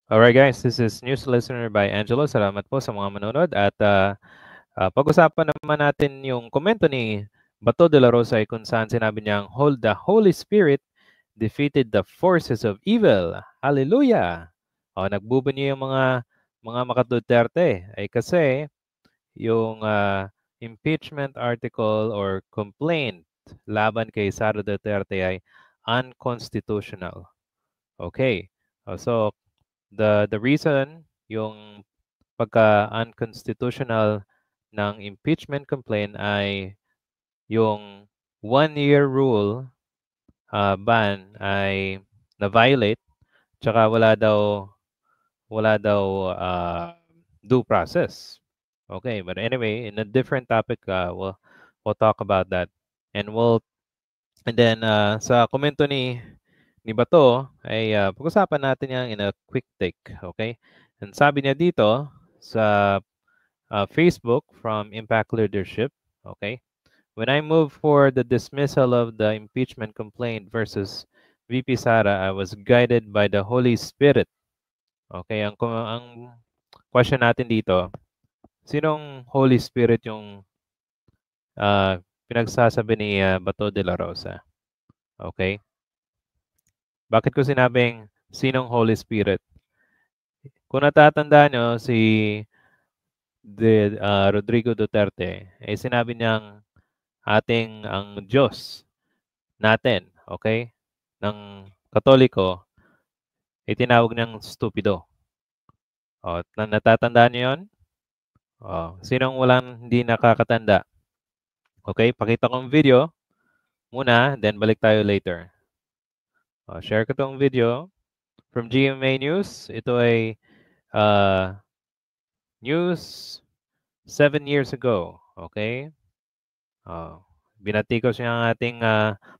Alright guys, this is News Listener by Angelo. Salamat po sa mga manonood at pag-usapan naman natin yung komento ni Bato de la Rosa kung saan sinabi niyang the Holy Spirit defeated the forces of evil. Hallelujah! Nagbubunyi yung mga maka-Duterte ay kasi yung impeachment article or complaint laban kay Sara Duterte ay unconstitutional. Okay. So the reason yung pagka-unconstitutional ng impeachment complaint ay yung 1-year rule ban ay na-violate tsaka wala daw due process. Okay, but anyway, in a different topic, we'll talk about that. And then sa komento ni Bato ay pag-usapan natin yan in a quick take, okay? And sabi niya dito sa Facebook from Impact Leadership, okay? When I moved for the dismissal of the impeachment complaint versus VP Sara, I was guided by the Holy Spirit. Okay, ang question natin dito, sinong Holy Spirit yung pinagsasabi ni Bato de la Rosa? Okay? Bakit ko sinabing sinong Holy Spirit? Kung natatandaan nyo, si Rodrigo Duterte, sinabi niyang ang Diyos natin, okay, ng Katoliko, tinawag niyang stupido. Natatandaan niyo yun? Sinong hindi nakakatanda? Okay, pakita ko ang video muna, then balik tayo later. Share ko tong video from GMA News. Ito ay news 7 years ago. Okay? Binatikos niya ang ating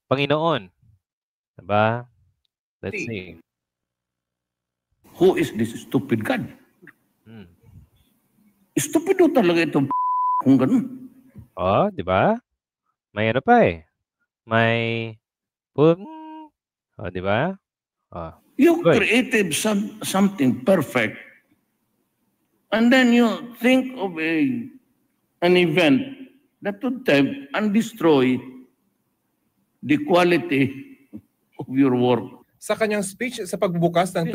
Panginoon. Diba? Let's see. Who is this stupid God? Stupido talaga itong kung ganun. Di ba? May ano pa eh. May di ba? You created something perfect, and then you think of an event that would tempt and destroy the quality of your work. Sa kanyang speech sa pagbubukas ng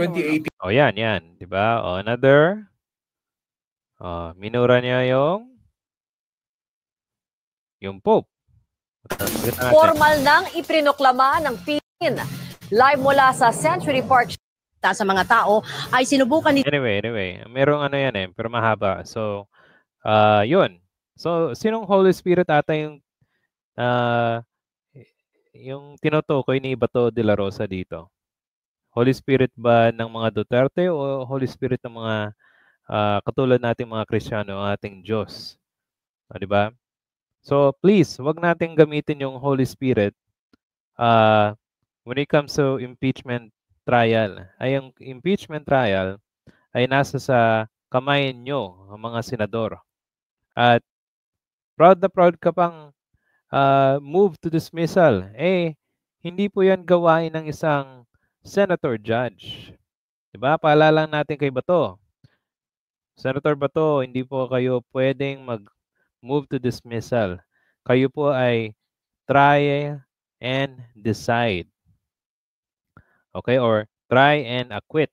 2018. Yan. Di ba? Another. Minura niya yung Pope. Formal nang iprinoklama ng PIN. Live mula sa Century Park sa mga tao ay sinubukan ni... Anyway. Merong ano yan pero mahaba. So, yun. So, sinong Holy Spirit ata yung tinutukoy ni Bato de la Rosa dito? Holy Spirit ba ng mga Duterte o Holy Spirit ng mga katulad nating mga Kristiyano, ating Diyos? Di ba? So, please, wag nating gamitin yung Holy Spirit when it comes to impeachment trial. Ang impeachment trial ay nasa sa kamay nyo, ang mga senador. At proud na proud ka pang move to dismissal. Hindi po yan gawain ng isang senator judge. Diba? Paalala natin kay Bato. Senator Bato, hindi po kayo pwedeng mag-move to dismissal. Kayo po ay try and decide. Okay? Or try and acquit.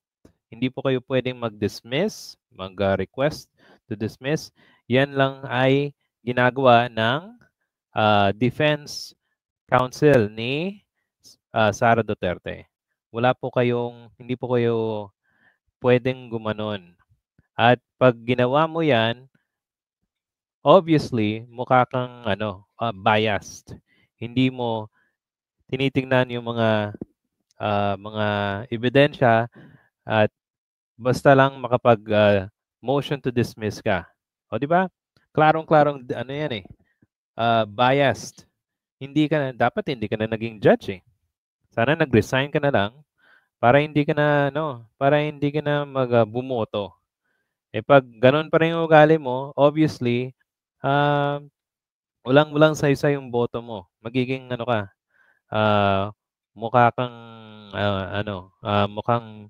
Hindi po kayo pwedeng mag-dismiss, mag-request to dismiss. Yan lang ay ginagawa ng defense counsel ni Sara Duterte. Hindi po kayo pwedeng gumanon. At pag ginawa mo yan, obviously, mukha kang biased. Hindi mo tinitingnan yung mga ebidensya at basta lang makapag motion to dismiss ka. Di ba? Klarong-klarong yan biased. Dapat hindi ka na naging judge eh. Sana nag-resign ka na lang para hindi ka na bumoto. Pag ganun pa rin yung ugali mo, obviously, walang saysay yung boto mo. Magiging mukha kang mukhang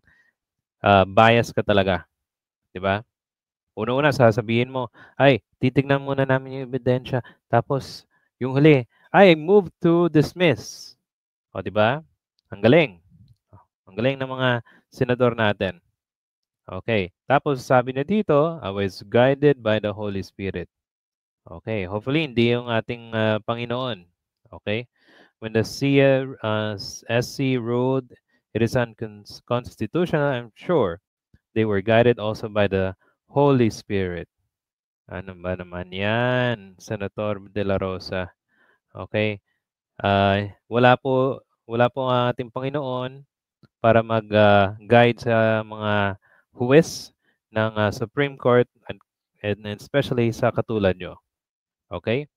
bias ka talaga, 'di ba? Una-una sasabihin mo, "Ay, titignan muna namin yung ebidensya." Tapos yung huli, "I move to dismiss." O, 'di ba? Ang galing. Ang galing ng mga senador natin. Okay. Tapos sabi niya dito, "I was guided by the Holy Spirit." Okay. Hopefully hindi yung ating Panginoon. Okay? When the SC ruled it is unconstitutional, I'm sure they were guided also by the Holy Spirit. Ano ba naman yan, Senator De La Rosa? Okay? Wala po ang ating Panginoon para mag-guide sa mga huwes ng Supreme Court and especially sa katulad nyo. Okay?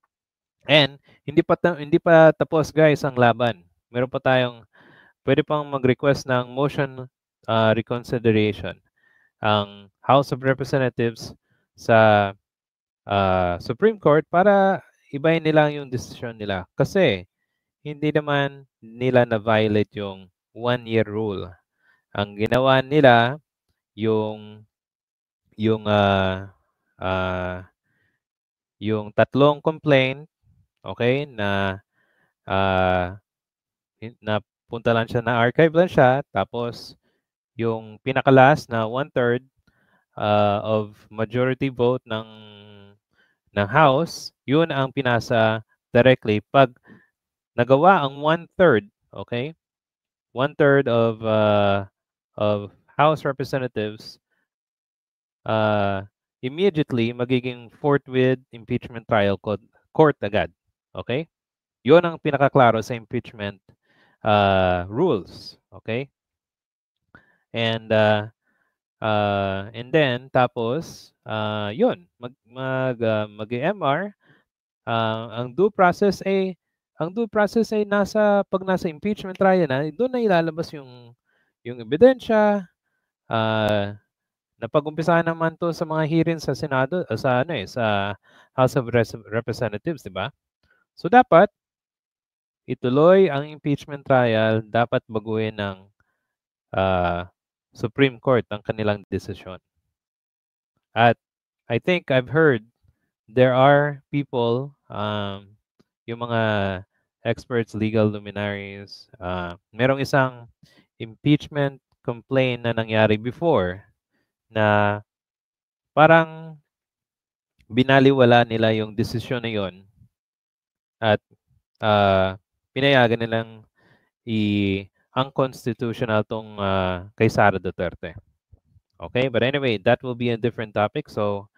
And hindi pa tapos guys ang laban. Meron pa tayong pwede pang mag-request ng motion reconsideration ang House of Representatives sa Supreme Court para ibahin nila yung desisyon nila. Kasi hindi naman nila na-violate yung 1-year rule. Ang ginawa nila yung yung tatlong complaint, okay, na napunta lang siya, na-archive lang siya, tapos yung pinaka-last na 1/3 of majority vote ng House, yun ang pinasa directly. Pag nagawa ang 1/3, okay, 1/3 of House Representatives, immediately magiging forthwith impeachment trial court agad. Okay? Yun ang pinakaklaro sa impeachment rules. Okay? And then tapos yun, mag-MR. Ang due process ay pag nasa impeachment trial na, doon na ilalabas yung ebidensya. Napag-umpisahan naman to sa mga hearings sa Senado, sa House of Representatives, di ba? So dapat ituloy ang impeachment trial, dapat baguhin ng Supreme Court ang kanilang desisyon. At I think I've heard there are people, yung mga experts, legal luminaries, merong isang impeachment complaint na nangyari before na parang binaliwala nila yung desisyon na yon at pinayagan nilang unconstitutional tong kay Sara Duterte. Okay, but anyway, that will be a different topic. So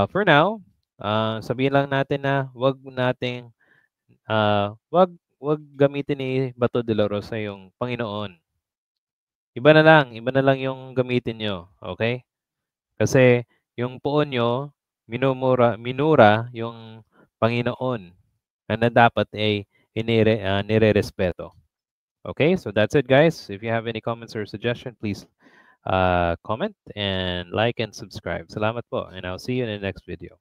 for now, sabihin lang natin na wag gamitin ni Bato de la Rosa yung Panginoon. Iba na lang yung gamitin nyo, okay? Kasi yung poon nyo, minura yung Panginoon na dapat ay nire-respeto. Okay, so that's it guys. If you have any comments or suggestion, please comment and like and subscribe. Salamat po, and I'll see you in the next video.